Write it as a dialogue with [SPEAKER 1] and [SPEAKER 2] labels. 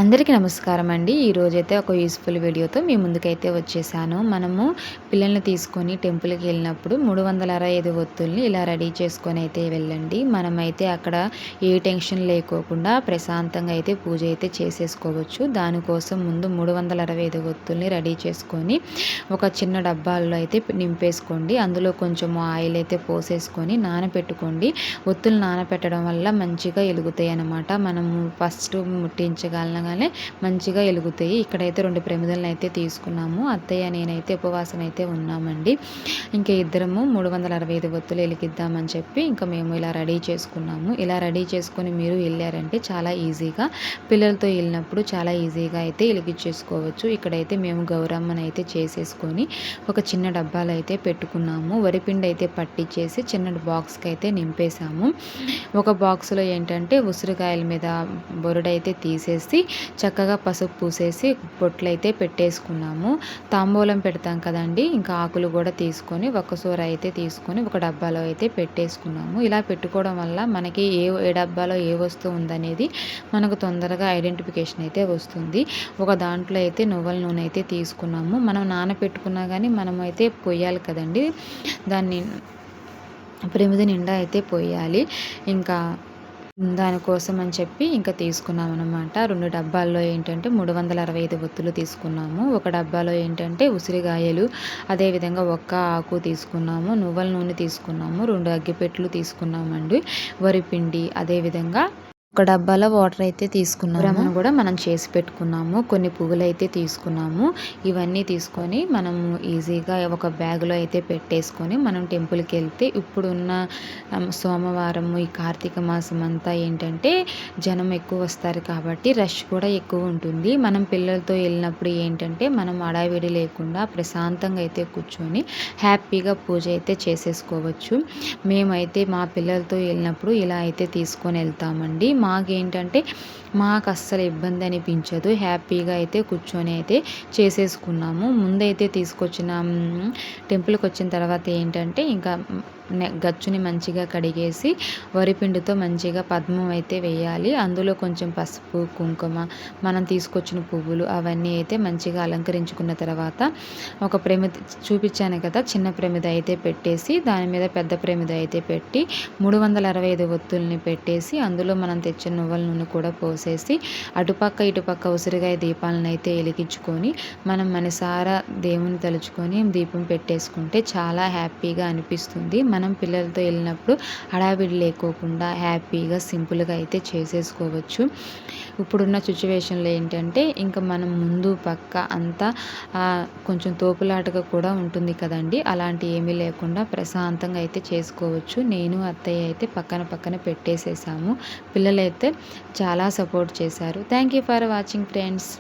[SPEAKER 1] అందరికీ నమస్కారం అండి. ఈరోజైతే ఒక యూస్‌ఫుల్ వీడియోతో మీ ముందుకైతే వచ్చేసాను. మనము పిల్లల్ని తీసుకొని టెంపుల్‌కి వెళ్ళినప్పుడు 365 ఒత్తుల్ని ఇలా రెడీ చేసుకొని అయితే వెళ్ళండి. మనమైతే అక్కడ ఏ టెన్షన్ లేకోకుండా ప్రశాంతంగా అయితే పూజ అయితే చేసేసుకోవచ్చు. దానికోసం ముందు 365 ఒత్తుల్ని రెడీ చేసుకొని ఒక చిన్న డబ్బాల్లో అయితే నింపేసుకోండి. అందులో కొంచెం ఆయిల్ అయితే పోసేసుకొని నానబెట్టుకోండి. ఒత్తులు నానబెట్టడం వల్ల మంచిగా ఎలుగుతాయి అన్నమాట. మనము ఫస్ట్ ముట్టించగలగానే మంచిగా ఎలుగుతాయి. ఇక్కడైతే 2 ప్రమిదలను అయితే తీసుకున్నాము. అత్తయ్య నేనైతే ఉపవాసం అయితే ఉన్నామండి. ఇంకా ఇద్దరము 365 ఒత్తులు వెలిగిద్దామని చెప్పి ఇంకా మేము ఇలా రెడీ చేసుకున్నాము. ఇలా రెడీ చేసుకొని మీరు వెళ్ళారంటే చాలా ఈజీగా పిల్లలతో వెళ్ళినప్పుడు చాలా ఈజీగా అయితే వెలిగించేసుకోవచ్చు. ఇక్కడైతే మేము గౌరమ్మను అయితే చేసేసుకొని ఒక చిన్న డబ్బాలో అయితే పెట్టుకున్నాము. వరిపిండి అయితే పట్టించేసి చిన్న బాక్స్కి అయితే నింపేసాము. ఒక బాక్స్లో ఏంటంటే ఉసిరికాయల మీద బొరుడైతే తీసేసి చక్కగా పసుపు పూసేసి బొట్లయితే పెట్టేసుకున్నాము. తాంబూలం పెడతాం కదండి, ఇంకా ఆకులు కూడా తీసుకొని ఒక సూర అయితే తీసుకొని ఒక డబ్బాలో అయితే పెట్టేసుకున్నాము. ఇలా పెట్టుకోవడం వల్ల మనకి ఏ డబ్బాలో ఏ వస్తువు ఉందనేది మనకు తొందరగా ఐడెంటిఫికేషన్ అయితే వస్తుంది. ఒక దాంట్లో అయితే నువ్వుల నూనె అయితే తీసుకున్నాము. మనం నానపెట్టుకున్నా కానీ మనం అయితే పొయ్యాలి కదండి, దాన్ని ప్రమిద నిండా అయితే పొయ్యాలి. ఇంకా దానికోసం అని చెప్పి ఇంకా తీసుకున్నామన్నమాట. 2 డబ్బాల్లో ఏంటంటే 365 ఒత్తులు తీసుకున్నాము. ఒక డబ్బాలో ఏంటంటే ఉసిరికాయలు, అదేవిధంగా ఒక్క ఆకు తీసుకున్నాము, నువ్వుల నూనె తీసుకున్నాము, 2 అగ్గిపెట్టెలు తీసుకున్నామండి, వరిపిండి, అదేవిధంగా ఒక డబ్బాలో వాటర్ అయితే తీసుకున్నాము. రమణ కూడా మనం చేసి పెట్టుకున్నాము. కొన్ని పువ్వులు అయితే తీసుకున్నాము. ఇవన్నీ తీసుకొని మనము ఈజీగా ఒక బ్యాగ్లో అయితే పెట్టేసుకొని మనం టెంపుల్కి వెళ్తే ఇప్పుడున్న సోమవారము ఈ కార్తీక మాసం అంతా ఏంటంటే జనం ఎక్కువ వస్తారు కాబట్టి రష్ కూడా ఎక్కువ ఉంటుంది. మనం పిల్లలతో వెళ్ళినప్పుడు ఏంటంటే మనం అడావిడి లేకుండా ప్రశాంతంగా అయితే కూర్చొని హ్యాపీగా పూజ అయితే చేసేసుకోవచ్చు. మేమైతే మా పిల్లలతో వెళ్ళినప్పుడు ఇలా అయితే తీసుకొని వెళ్తామండి. మాకేంటంటే మాకు అస్సలు ఇబ్బంది అనిపించదు. హ్యాపీగా అయితే కూర్చొని అయితే చేసేసుకున్నాము. ముందైతే తీసుకొచ్చిన టెంపుల్కి వచ్చిన తర్వాత ఏంటంటే ఇంకా గచ్చుని మంచిగా కడిగేసి వరిపిండితో మంచిగా పద్మం అయితే వేయాలి. అందులో కొంచెం పసుపు, కుంకుమ, మనం తీసుకొచ్చిన పువ్వులు అవన్నీ అయితే మంచిగా అలంకరించుకున్న తర్వాత ఒక ప్రమిద చూపించాను కదా, చిన్న ప్రమిద అయితే పెట్టేసి దాని మీద పెద్ద ప్రమిద అయితే పెట్టి 365 ఒత్తుల్ని పెట్టేసి అందులో మనం తెచ్చిన నువ్వుల నూనె కూడా పోసేసి అటుపక్క ఇటుపక్క ఉసిరికాయ దీపాలను అయితే వెలిగించుకొని మనం మనసారా దేవుని తలుచుకొని దీపం పెట్టేసుకుంటే చాలా హ్యాపీగా అనిపిస్తుంది. మనం పిల్లలతో వెళ్ళినప్పుడు హడావిడి లేకోకుండా హ్యాపీగా సింపుల్గా అయితే చేసేసుకోవచ్చు. ఇప్పుడున్న సిచ్యువేషన్లో ఏంటంటే ఇంకా మనం ముందు పక్క అంతా కొంచెం తోపులాటగా కూడా ఉంటుంది కదండి, అలాంటి ఏమీ లేకుండా ప్రశాంతంగా అయితే చేసుకోవచ్చు. నేను అత్తయ్య అయితే పక్కన పెట్టేసేసాము. పిల్లలైతే చాలా సపోర్ట్ చేశారు. Thank you for watching friends.